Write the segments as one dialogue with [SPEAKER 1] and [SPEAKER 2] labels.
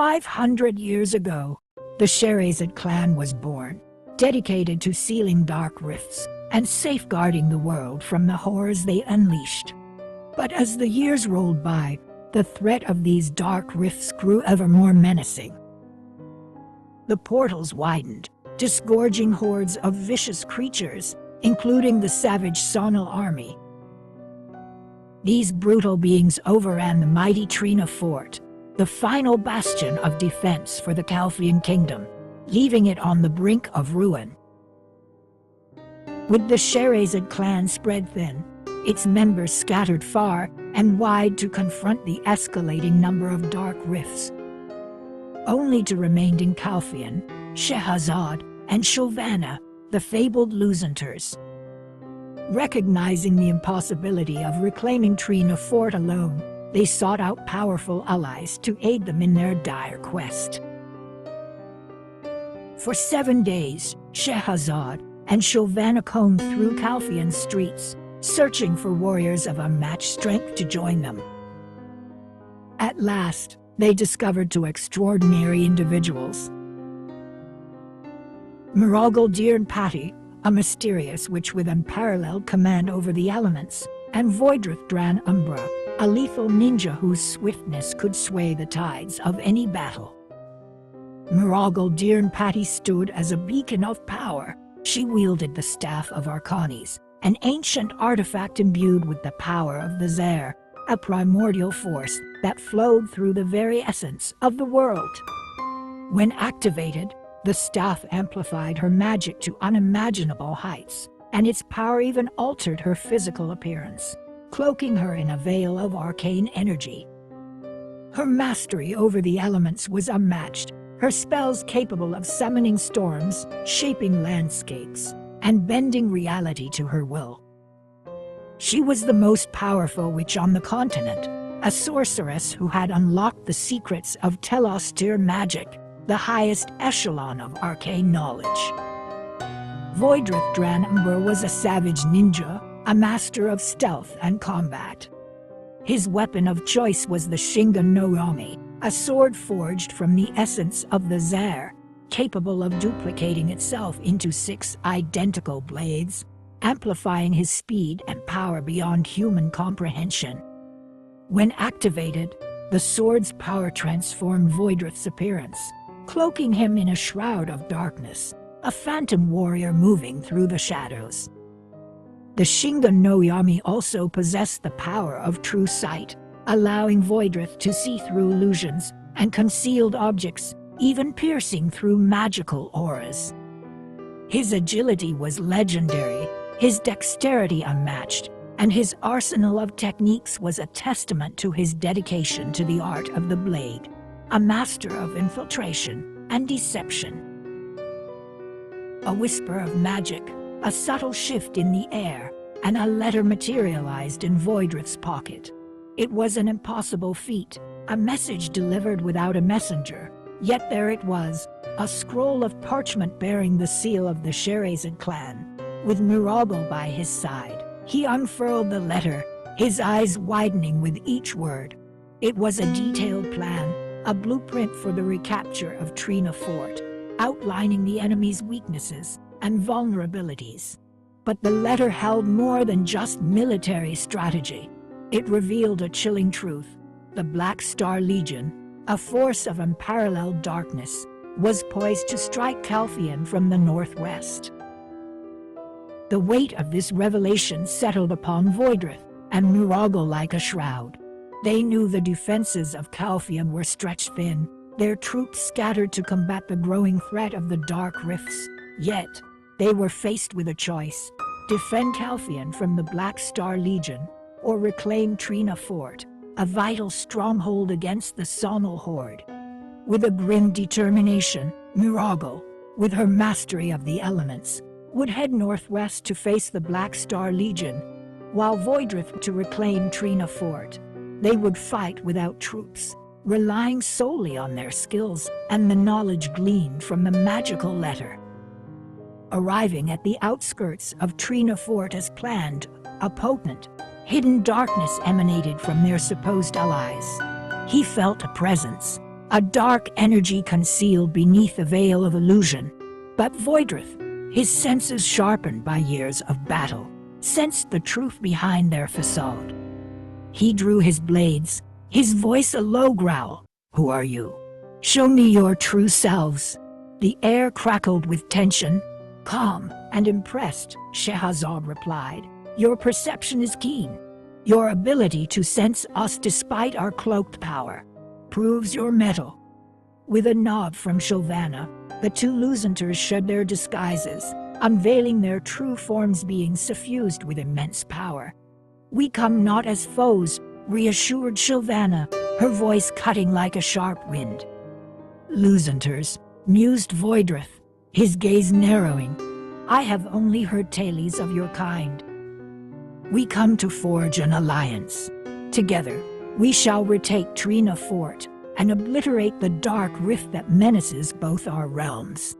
[SPEAKER 1] 500 years ago, the Scherezade clan was born, dedicated to sealing dark rifts and safeguarding the world from the horrors they unleashed. But as the years rolled by, the threat of these dark rifts grew ever more menacing. The portals widened, disgorging hordes of vicious creatures, including the savage Sonal army. These brutal beings overran the mighty Trina fort, the final bastion of defense for the Calfian kingdom, leaving it on the brink of ruin. With the Scherezade clan spread thin, its members scattered far and wide to confront the escalating number of dark rifts, only to remain in Calfian, Scherezade, and Shovana, the fabled Luzenters. Recognizing the impossibility of reclaiming Trina fort alone, they sought out powerful allies to aid them in their dire quest. For 7 days, Scherezade and Shovana combed through Calfian's streets, searching for warriors of unmatched strength to join them. At last, they discovered two extraordinary individuals. Miragel Patty, a mysterious witch with unparalleled command over the elements, and Voidrith Dran Umbra, a lethal ninja whose swiftness could sway the tides of any battle. Miragel Patty stood as a beacon of power. She wielded the Staff of Arcanes, an ancient artifact imbued with the power of the Zare, a primordial force that flowed through the very essence of the world. When activated, the staff amplified her magic to unimaginable heights, and its power even altered her physical appearance, cloaking her in a veil of arcane energy. Her mastery over the elements was unmatched, her spells capable of summoning storms, shaping landscapes, and bending reality to her will. She was the most powerful witch on the continent, a sorceress who had unlocked the secrets of Telostir magic, the highest echelon of arcane knowledge. Voidrith Dran Umbra was a savage ninja, a master of stealth and combat. His weapon of choice was the Shingon no Yami, a sword forged from the essence of the Zare, capable of duplicating itself into 6 identical blades, amplifying his speed and power beyond human comprehension. When activated, the sword's power transformed Voidrith's appearance, cloaking him in a shroud of darkness, a phantom warrior moving through the shadows. The Shingon no Yami also possessed the power of true sight, allowing Voidrith to see through illusions and concealed objects, even piercing through magical auras. His agility was legendary, his dexterity unmatched, and his arsenal of techniques was a testament to his dedication to the art of the blade, a master of infiltration and deception. A whisper of magic, a subtle shift in the air, and a letter materialized in Voidrith's pocket. It was an impossible feat, a message delivered without a messenger, yet there it was, a scroll of parchment bearing the seal of the Scherezade clan. With Miragel by his side, he unfurled the letter, his eyes widening with each word. It was a detailed plan, a blueprint for the recapture of Trina fort, outlining the enemy's weaknesses and vulnerabilities. But the letter held more than just military strategy. It revealed a chilling truth. The Black Star Legion, a force of unparalleled darkness, was poised to strike Calfian from the northwest. The weight of this revelation settled upon Voidrith and Miragel like a shroud. They knew the defenses of Calfian were stretched thin, their troops scattered to combat the growing threat of the Dark Rifts. Yet, they were faced with a choice: defend Calfian from the Black Star Legion, or reclaim Trina Fort, a vital stronghold against the Sonal horde. With a grim determination, Miragel, with her mastery of the elements, would head northwest to face the Black Star Legion, while Voidrith to reclaim Trina Fort. They would fight without troops, relying solely on their skills and the knowledge gleaned from the magical letter. Arriving at the outskirts of Trina Fort as planned, a potent, hidden darkness emanated from their supposed allies. He felt a presence, a dark energy concealed beneath a veil of illusion. But Voidrith, his senses sharpened by years of battle, sensed the truth behind their facade. He drew his blades, his voice a low growl. "Who are you? Show me your true selves." The air crackled with tension. Calm and impressed, Scherezade replied, "Your perception is keen. Your ability to sense us despite our cloaked power proves your mettle." With a nod from Sylvana, the two Lusenters shed their disguises, unveiling their true forms, being suffused with immense power. "We come not as foes," reassured Sylvana, her voice cutting like a sharp wind. "Lusenters," mused Voidrith, his gaze narrowing. "I have only heard tales of your kind. We come to forge an alliance. Together, we shall retake Trina Fort and obliterate the dark rift that menaces both our realms."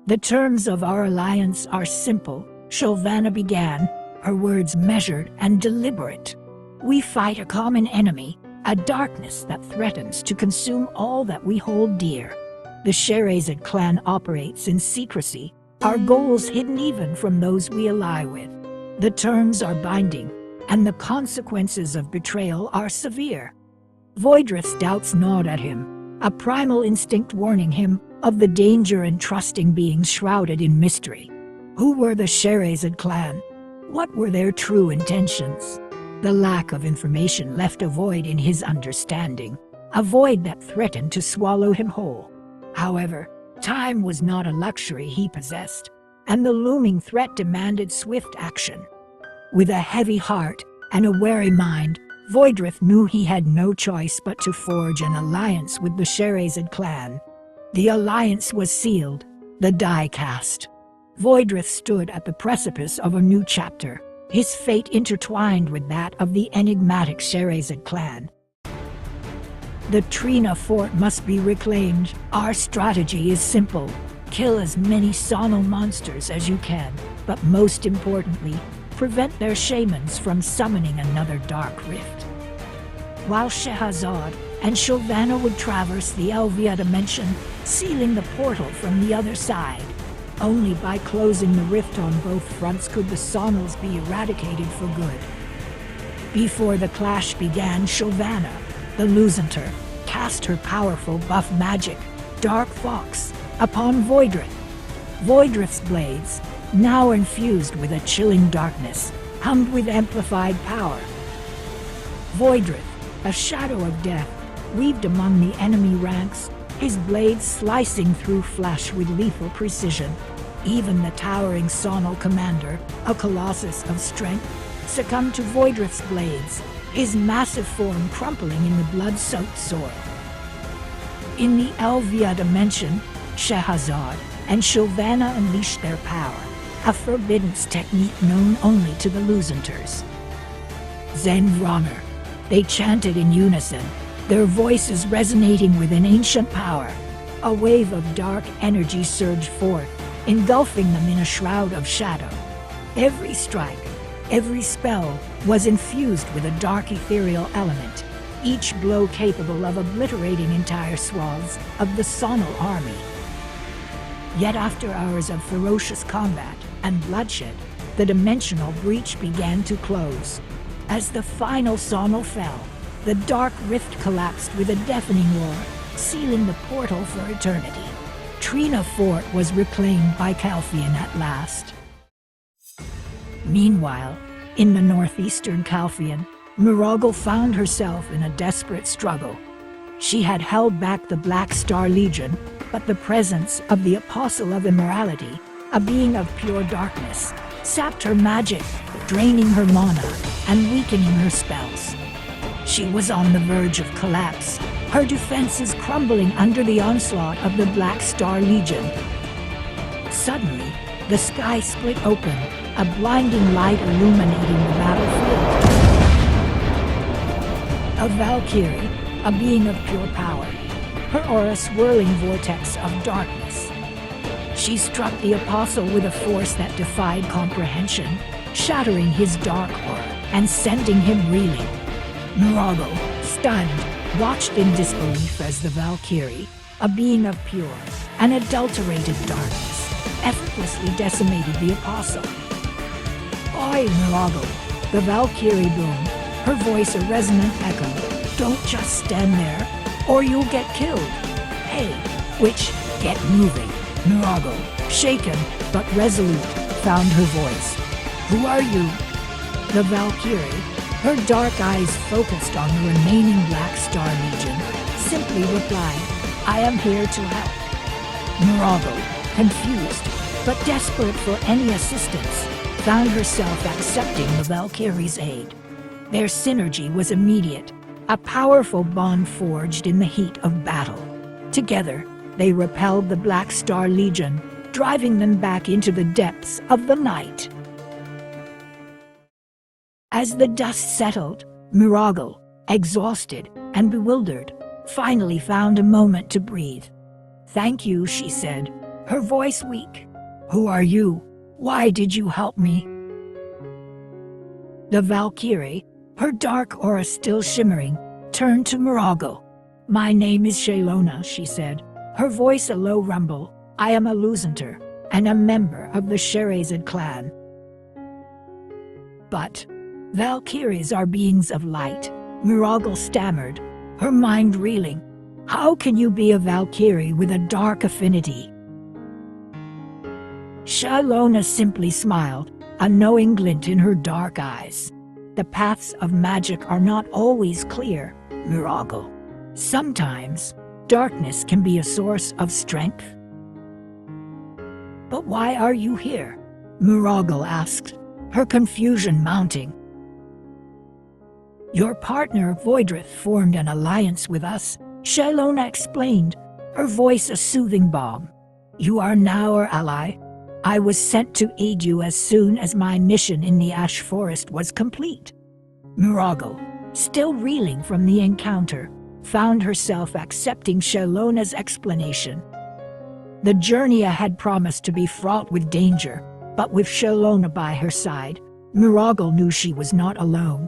[SPEAKER 1] "The terms of our alliance are simple," Sylvana began, her words measured and deliberate. "We fight a common enemy, a darkness that threatens to consume all that we hold dear. The Scherezade clan operates in secrecy, our goals hidden even from those we ally with. The terms are binding, and the consequences of betrayal are severe." Voidrith's doubts gnawed at him, a primal instinct warning him of the danger in trusting beings shrouded in mystery. Who were the Scherezade clan? What were their true intentions? The lack of information left a void in his understanding, a void that threatened to swallow him whole. However, time was not a luxury he possessed, and the looming threat demanded swift action. With a heavy heart and a wary mind, Voidrith knew he had no choice but to forge an alliance with the Scherezade clan. The alliance was sealed, the die cast. Voidrith stood at the precipice of a new chapter, his fate intertwined with that of the enigmatic Scherezade clan. "The Trina Fort must be reclaimed. Our strategy is simple. Kill as many sonal monsters as you can, but most importantly, prevent their shamans from summoning another dark rift." While Scherezade and Sylvana would traverse the Elvia dimension, sealing the portal from the other side. Only by closing the rift on both fronts could the sonals be eradicated for good. Before the clash began, Sylvana, the Lusenter, cast her powerful buff magic, Dark Fox, upon Voidrith. Voidrith's blades, now infused with a chilling darkness, hummed with amplified power. Voidrith, a shadow of death, weaved among the enemy ranks, his blades slicing through flesh with lethal precision. Even the towering sonal commander, a colossus of strength, succumbed to Voidrith's blades, his massive form crumpling in the blood-soaked soil. In the Elvia dimension, Scherezade and Sylvana unleashed their power, a forbidden technique known only to the Lusenters. Zenvronner, they chanted in unison, their voices resonating with an ancient power. A wave of dark energy surged forth, engulfing them in a shroud of shadow. Every strike, every spell was infused with a dark ethereal element, each blow capable of obliterating entire swaths of the sonal army. Yet after hours of ferocious combat and bloodshed, the dimensional breach began to close. As the final sonal fell, the dark rift collapsed with a deafening roar, sealing the portal for eternity. Trina Fort was reclaimed by Calphian at last. Meanwhile, in the northeastern Calphian, Miragel found herself in a desperate struggle. She had held back the Black Star Legion, but the presence of the Apostle of Immorality, a being of pure darkness, sapped her magic, draining her mana and weakening her spells. She was on the verge of collapse, her defenses crumbling under the onslaught of the Black Star Legion. Suddenly, the sky split open, a blinding light illuminating the battlefield. A Valkyrie, a being of pure power, her aura swirling vortex of darkness. She struck the Apostle with a force that defied comprehension, shattering his dark aura and sending him reeling. Miragel, stunned, watched in disbelief as the Valkyrie, a being of pure, unadulterated darkness, effortlessly decimated the apostle. "Oi, Miragel," the Valkyrie boomed, her voice a resonant echo. "Don't just stand there, or you'll get killed. Hey, witch, get moving." Miragel, shaken but resolute, found her voice. "Who are you?" The Valkyrie, her dark eyes focused on the remaining Black Star Legion, simply replied, "I am here to help." Miragel, confused but desperate for any assistance, found herself accepting the Valkyrie's aid. Their synergy was immediate, a powerful bond forged in the heat of battle. Together, they repelled the Black Star Legion, driving them back into the depths of the night. As the dust settled, Miragel, exhausted and bewildered, finally found a moment to breathe. "Thank you," she said, her voice weak. "Who are you? Why did you help me?" The Valkyrie, her dark aura still shimmering, turned to Miragel. "My name is Shelona," she said, her voice a low rumble. "I am a Lucentor, and a member of the Scherezade clan." "But Valkyries are beings of light," Miragel stammered, her mind reeling. "How can you be a Valkyrie with a dark affinity?" Shelona simply smiled, a knowing glint in her dark eyes. "The paths of magic are not always clear, Miragel. Sometimes, darkness can be a source of strength." "But why are you here?" Miragel asked, her confusion mounting. "Your partner Voidrith formed an alliance with us," Shelona explained, her voice a soothing balm. "You are now our ally. I was sent to aid you as soon as my mission in the Ash Forest was complete." Miragel, still reeling from the encounter, found herself accepting Shelona's explanation. The journey ahead promised to be fraught with danger, but with Shelona by her side, Miragel knew she was not alone.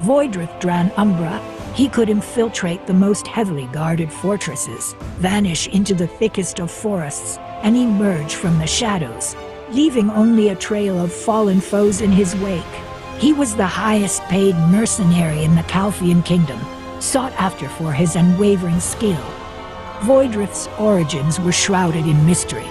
[SPEAKER 1] Voidrith dran Umbra, he could infiltrate the most heavily guarded fortresses, vanish into the thickest of forests, and emerge from the shadows, leaving only a trail of fallen foes in his wake. He was the highest paid mercenary in the Calfian kingdom, sought after for his unwavering skill. Voidrith's origins were shrouded in mystery.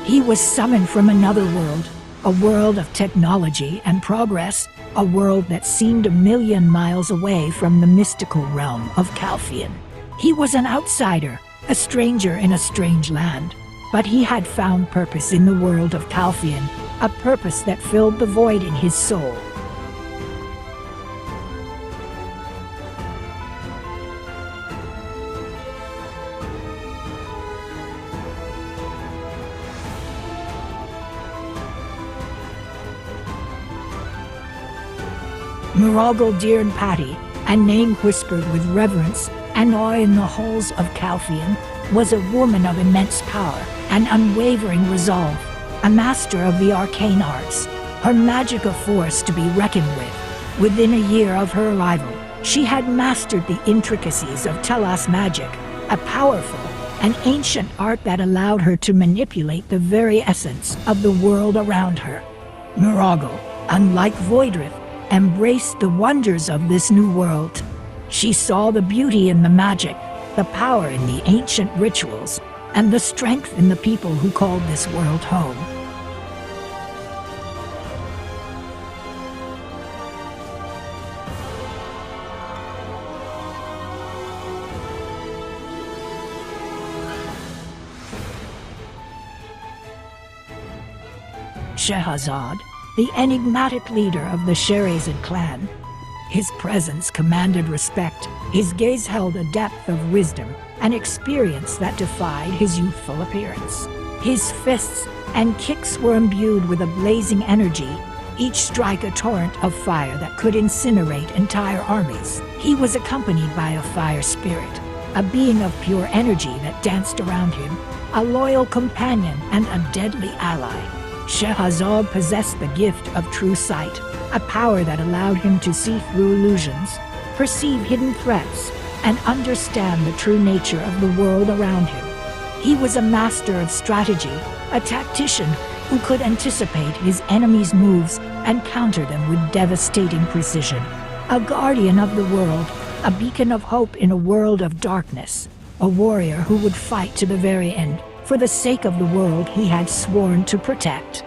[SPEAKER 1] He was summoned from another world, a world of technology and progress, a world that seemed a million miles away from the mystical realm of Calfian. He was an outsider, a stranger in a strange land, but he had found purpose in the world of Calfian, a purpose that filled the void in his soul. Miragel Dearn Patty, a name whispered with reverence and awe in the halls of Calfian, was a woman of immense power and unwavering resolve, a master of the arcane arts, her magic a force to be reckoned with. Within a year of her arrival, she had mastered the intricacies of Telas magic, a powerful and ancient art that allowed her to manipulate the very essence of the world around her. Miragel, unlike Voidrith, embraced the wonders of this new world. She saw the beauty in the magic, the power in the ancient rituals, and the strength in the people who called this world home. Scherezade, the enigmatic leader of the Scherezade clan. His presence commanded respect, his gaze held a depth of wisdom and experience that defied his youthful appearance. His fists and kicks were imbued with a blazing energy, each strike a torrent of fire that could incinerate entire armies. He was accompanied by a fire spirit, a being of pure energy that danced around him, a loyal companion and a deadly ally. Scherezade possessed the gift of true sight, a power that allowed him to see through illusions, perceive hidden threats, and understand the true nature of the world around him. He was a master of strategy, a tactician who could anticipate his enemies' moves and counter them with devastating precision. A guardian of the world, a beacon of hope in a world of darkness, a warrior who would fight to the very end, for the sake of the world he had sworn to protect.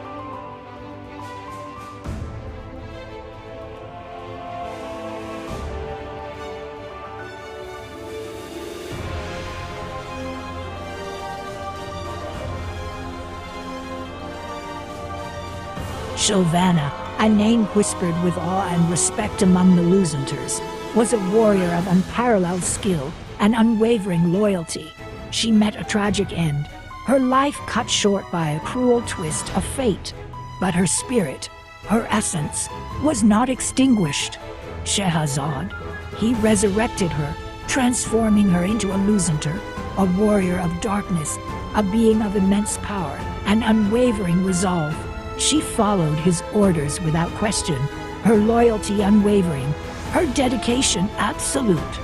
[SPEAKER 1] Sylvana, a name whispered with awe and respect among the Luzenters, was a warrior of unparalleled skill and unwavering loyalty. She met a tragic end, her life cut short by a cruel twist of fate. But her spirit, her essence, was not extinguished. Scherezade, he resurrected her, transforming her into a Luzenter, a warrior of darkness, a being of immense power and unwavering resolve. She followed his orders without question, her loyalty unwavering, her dedication absolute.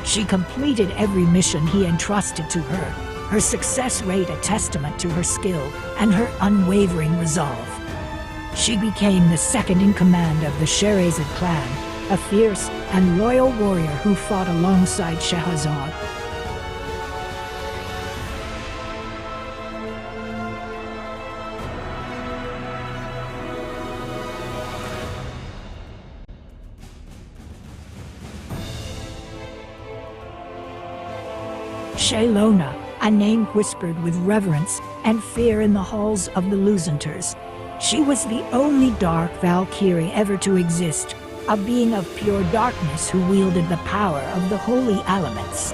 [SPEAKER 1] She completed every mission he entrusted to her success rate a testament to her skill and her unwavering resolve. She became the second in command of the Scherezade clan, a fierce and loyal warrior who fought alongside Scherezade. Shelona, a name whispered with reverence and fear in the halls of the Luzenters. She was the only dark Valkyrie ever to exist, a being of pure darkness who wielded the power of the holy elements.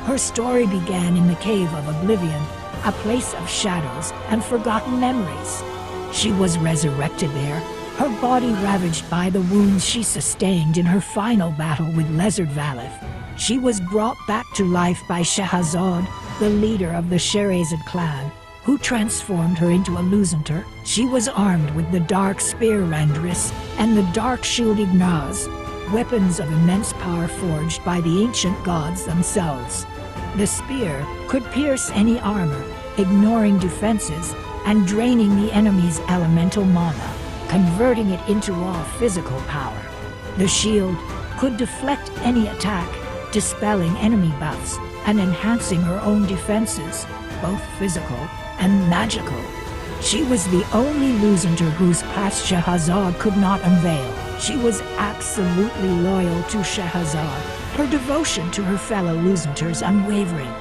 [SPEAKER 1] Her story began in the Cave of Oblivion, a place of shadows and forgotten memories. She was resurrected there, her body ravaged by the wounds she sustained in her final battle with Lizard Valith. She was brought back to life by Scherezade, the leader of the Scherezade clan, who transformed her into a Luzenter. She was armed with the Dark Spear Randris and the Dark Shield Ignaz, weapons of immense power forged by the ancient gods themselves. The spear could pierce any armor, ignoring defenses and draining the enemy's elemental mana, converting it into raw physical power. The shield could deflect any attack, dispelling enemy buffs and enhancing her own defenses, both physical and magical. She was the only Luzenter whose past Scherezade could not unveil. She was absolutely loyal to Scherezade, her devotion to her fellow Luzenters unwavering.